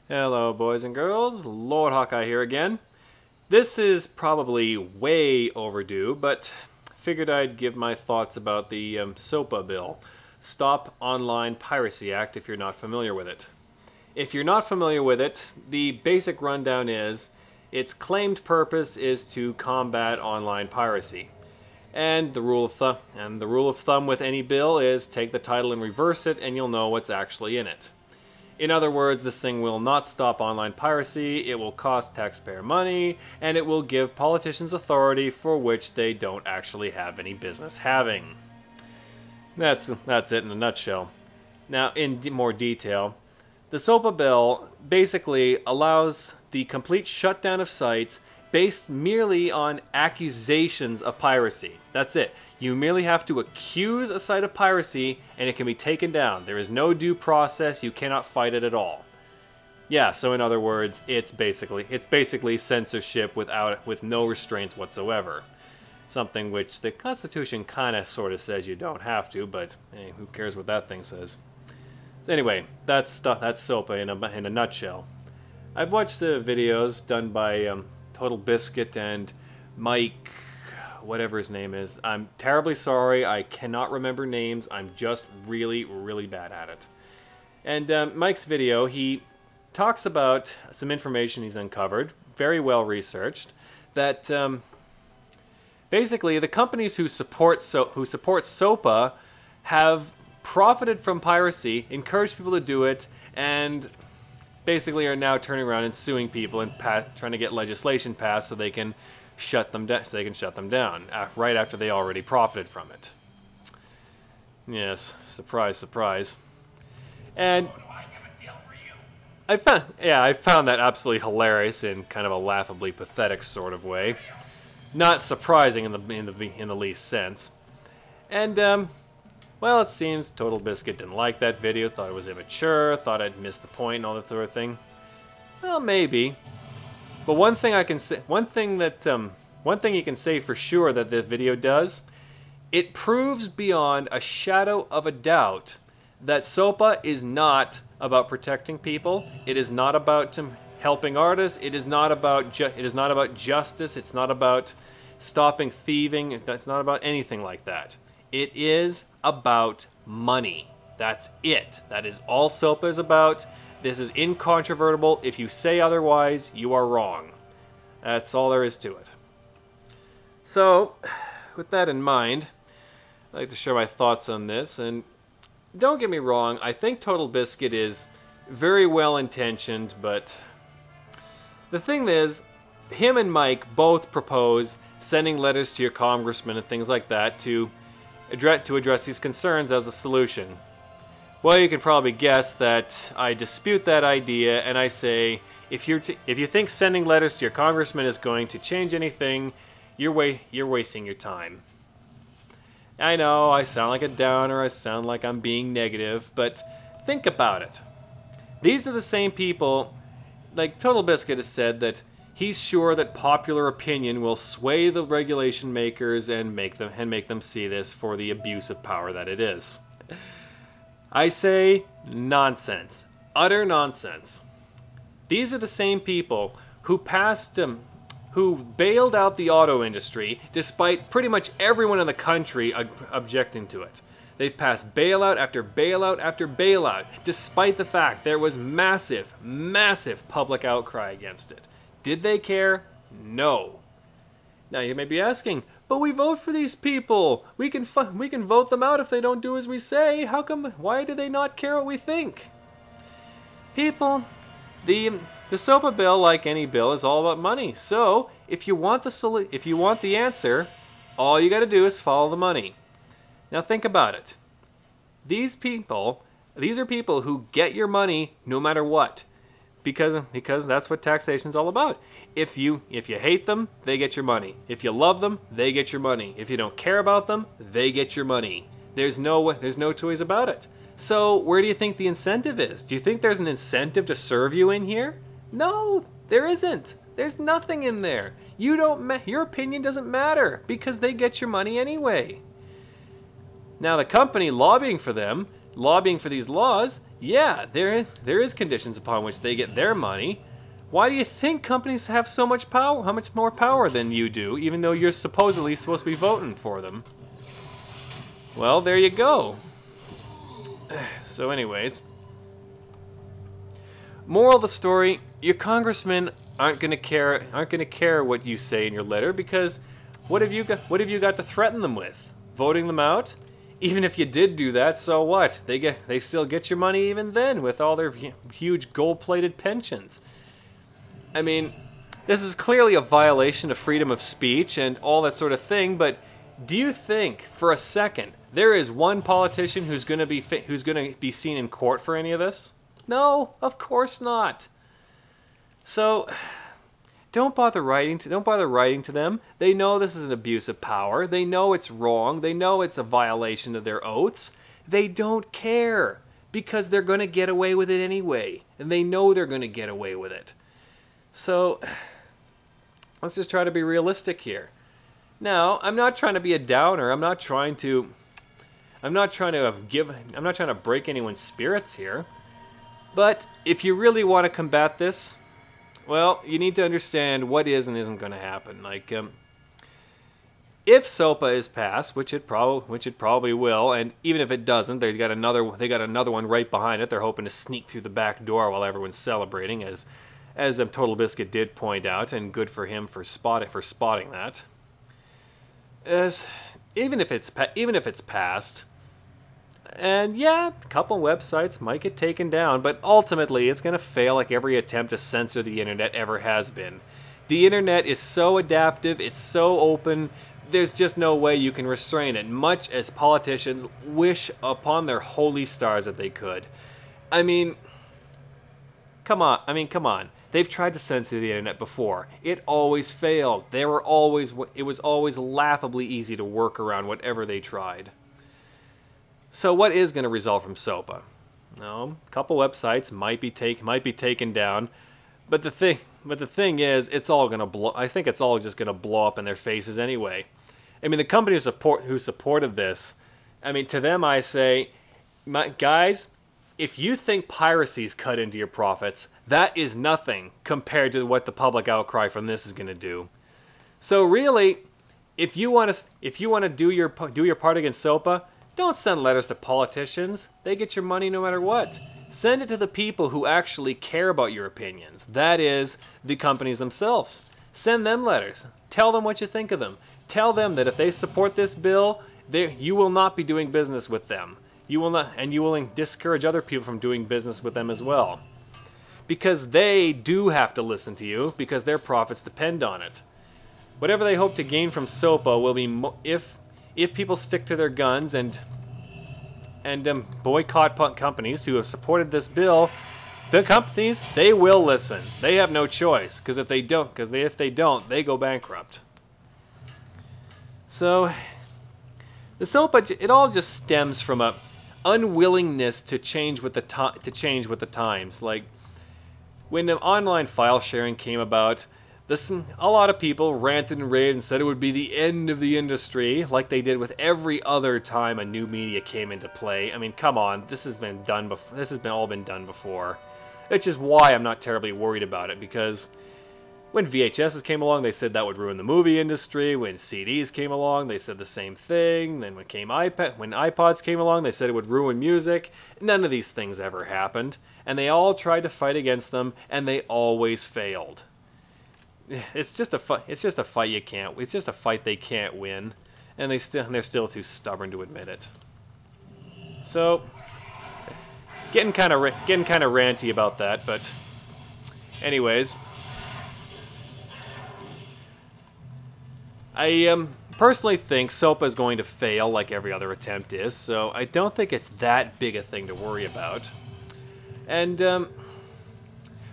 Hello boys and girls, Lord Hawkeye here again. This is probably way overdue, but figured I'd give my thoughts about the SOPA bill, Stop Online Piracy Act, if you're not familiar with it. If you're not familiar with it, the basic rundown is its claimed purpose is to combat online piracy. And the rule of thumb with any bill is take the title and reverse it and you'll know what's actually in it. In other words, this thing will not stop online piracy, it will cost taxpayer money, and it will give politicians authority for which they don't actually have any business having. That's it in a nutshell. Now, in more detail, the SOPA bill basically allows the complete shutdown of sites based merely on accusations of piracy. That's it. You merely have to accuse a site of piracy and it can be taken down. There is no due process. You cannot fight it at all. Yeah, so in other words, it's basically censorship with no restraints whatsoever. Something which the Constitution kind of sort of says you don't have to, but hey, who cares what that thing says. Anyway, that's SOPA in a nutshell. I've watched the videos done by Total Biscuit and Mike, whatever his name is. I'm terribly sorry, I cannot remember names. I'm just really, really bad at it. And Mike's video, he talks about some information he's uncovered, very well researched, that basically the companies who support SOPA have profited from piracy, encouraged people to do it, and basically are now turning around and suing people and trying to get legislation passed so they can shut them down, right after they already profited from it. Yes, surprise, surprise. And I found that absolutely hilarious in kind of a laughably pathetic sort of way. Not surprising in the least sense. And well, it seems Total Biscuit didn't like that video, thought it was immature, thought I'd missed the point and all that sort of thing. Well, maybe. But one thing you can say for sure that the video does, it proves beyond a shadow of a doubt that SOPA is not about protecting people. It is not about helping artists. It is not about justice. It's not about stopping thieving. It's not about anything like that. It is about money. That's it. That is all SOPA is about. This is incontrovertible. If you say otherwise, you are wrong. That's all there is to it. So, with that in mind, I'd like to share my thoughts on this. And don't get me wrong, I think Total Biscuit is very well intentioned, but the thing is, him and Mike both propose sending letters to your congressman and things like that to address these concerns as a solution. Well, you can probably guess that I dispute that idea, and I say, if you think sending letters to your congressman is going to change anything, you're wasting your time. I know, I sound like a downer, I sound like I'm being negative, but think about it. These are the same people, like Total Biscuit has said that he's sure that popular opinion will sway the regulation makers and make them see this for the abuse of power that it is. I say nonsense. Utter nonsense. These are the same people who who bailed out the auto industry despite pretty much everyone in the country objecting to it. They've passed bailout after bailout after bailout, despite the fact there was massive, massive public outcry against it. Did they care? No. Now you may be asking, but we vote for these people. We can vote them out if they don't do as we say. How come? Why do they not care what we think? People, the SOPA bill, like any bill, is all about money. So if you want the answer, all you got to do is follow the money. Now think about it. These are people who get your money no matter what. Because that's what taxation is all about. If you hate them, they get your money. If you love them, they get your money. If you don't care about them, they get your money. There's no two ways about it. So where do you think the incentive is? Do you think there's an incentive to serve you in here? No, there isn't. There's nothing in there. Your opinion doesn't matter because they get your money anyway. Now the company lobbying for these laws Yeah, there is conditions upon which they get their money. Why do you think companies have so much power, how much more power than you do, even though you're supposedly supposed to be voting for them? Well, there you go. So anyways, moral of the story, your congressmen aren't going to care what you say in your letter, because what have you got to threaten them with? Voting them out? Even if you did do that, so what? They still get your money even then with all their huge gold-plated pensions. I mean, this is clearly a violation of freedom of speech and all that sort of thing, but do you think for a second there is one politician who's going to be seen in court for any of this? No, of course not. So don't bother writing to them. They know this is an abuse of power. They know it's wrong. They know it's a violation of their oaths. They don't care because they're going to get away with it anyway, and they know they're going to get away with it. So let's just try to be realistic here. Now, I'm not trying to be a downer. I'm not trying to break anyone's spirits here. But if you really want to combat this, well, you need to understand what is and isn't going to happen. Like, if SOPA is passed, which it probably will, and even if it doesn't, they got another one right behind it. They're hoping to sneak through the back door while everyone's celebrating, as Total Biscuit did point out, and good for him for spotting that. Even if it's passed, and yeah, a couple websites might get taken down, but ultimately it's going to fail like every attempt to censor the internet ever has been. The internet is so adaptive, it's so open, there's just no way you can restrain it, much as politicians wish upon their holy stars that they could. I mean, come on. They've tried to censor the internet before. It always failed. It was always laughably easy to work around whatever they tried. So what is going to result from SOPA? No, a couple websites might be taken down, but the thing is, it's all going to blow. I think it's all just going to blow up in their faces anyway. I mean, the company who supported this, I mean, to them I say, guys, if you think piracy's cut into your profits, that is nothing compared to what the public outcry from this is going to do. So really, if you want to do your part against SOPA, don't send letters to politicians. They get your money no matter what. Send it to the people who actually care about your opinions. That is, the companies themselves. Send them letters. Tell them what you think of them. Tell them that if they support this bill, you will not be doing business with them. You will not, and you will discourage other people from doing business with them as well. Because they do have to listen to you, because their profits depend on it. Whatever they hope to gain from SOPA will be if people stick to their guns and boycott companies who have supported this bill. The companies, they will listen. They have no choice, because if they don't, they go bankrupt. So the SOPA, it all just stems from a unwillingness to change with the times. Like when the online file sharing came about, a lot of people ranted and raved and said it would be the end of the industry, like they did with every other time a new media came into play. I mean, come on, this has been done before. This has all been done before. Which is why I'm not terribly worried about it, because when VHSs came along, they said that would ruin the movie industry. When CDs came along, they said the same thing. Then when iPods came along, they said it would ruin music. None of these things ever happened, and they all tried to fight against them, and they always failed. It's just a fight. It's just a fight you can't. It's just a fight they can't win, and they're still too stubborn to admit it. So, getting kind of ranty about that, but anyways, I personally think SOPA is going to fail like every other attempt is. So I don't think it's that big a thing to worry about. And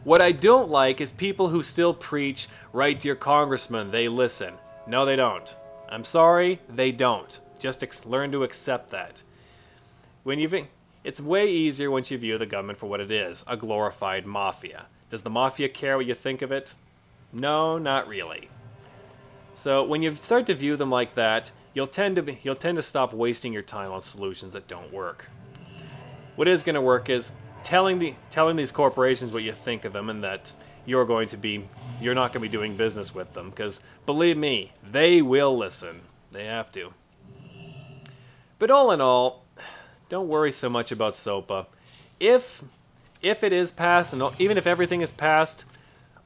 what I don't like is people who still preach, write to your congressman, they listen. No, they don't. I'm sorry, they don't. Just learn to accept that. It's way easier once you view the government for what it is, a glorified mafia. Does the mafia care what you think of it? No, not really. So when you start to view them like that, you'll tend to stop wasting your time on solutions that don't work. What is going to work is telling these corporations what you think of them and that you're not going to be doing business with them, because believe me, they will listen. They have to. But all in all, don't worry so much about SOPA. If it is passed, and even if everything is passed,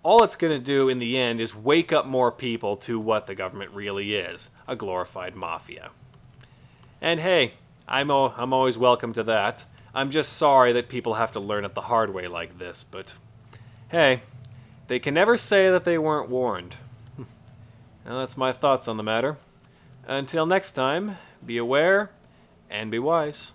all it's going to do in the end is wake up more people to what the government really is, a glorified mafia. And hey, I'm always welcome to that. I'm just sorry that people have to learn it the hard way like this, but hey, they can never say that they weren't warned. Now that's my thoughts on the matter. Until next time, be aware and be wise.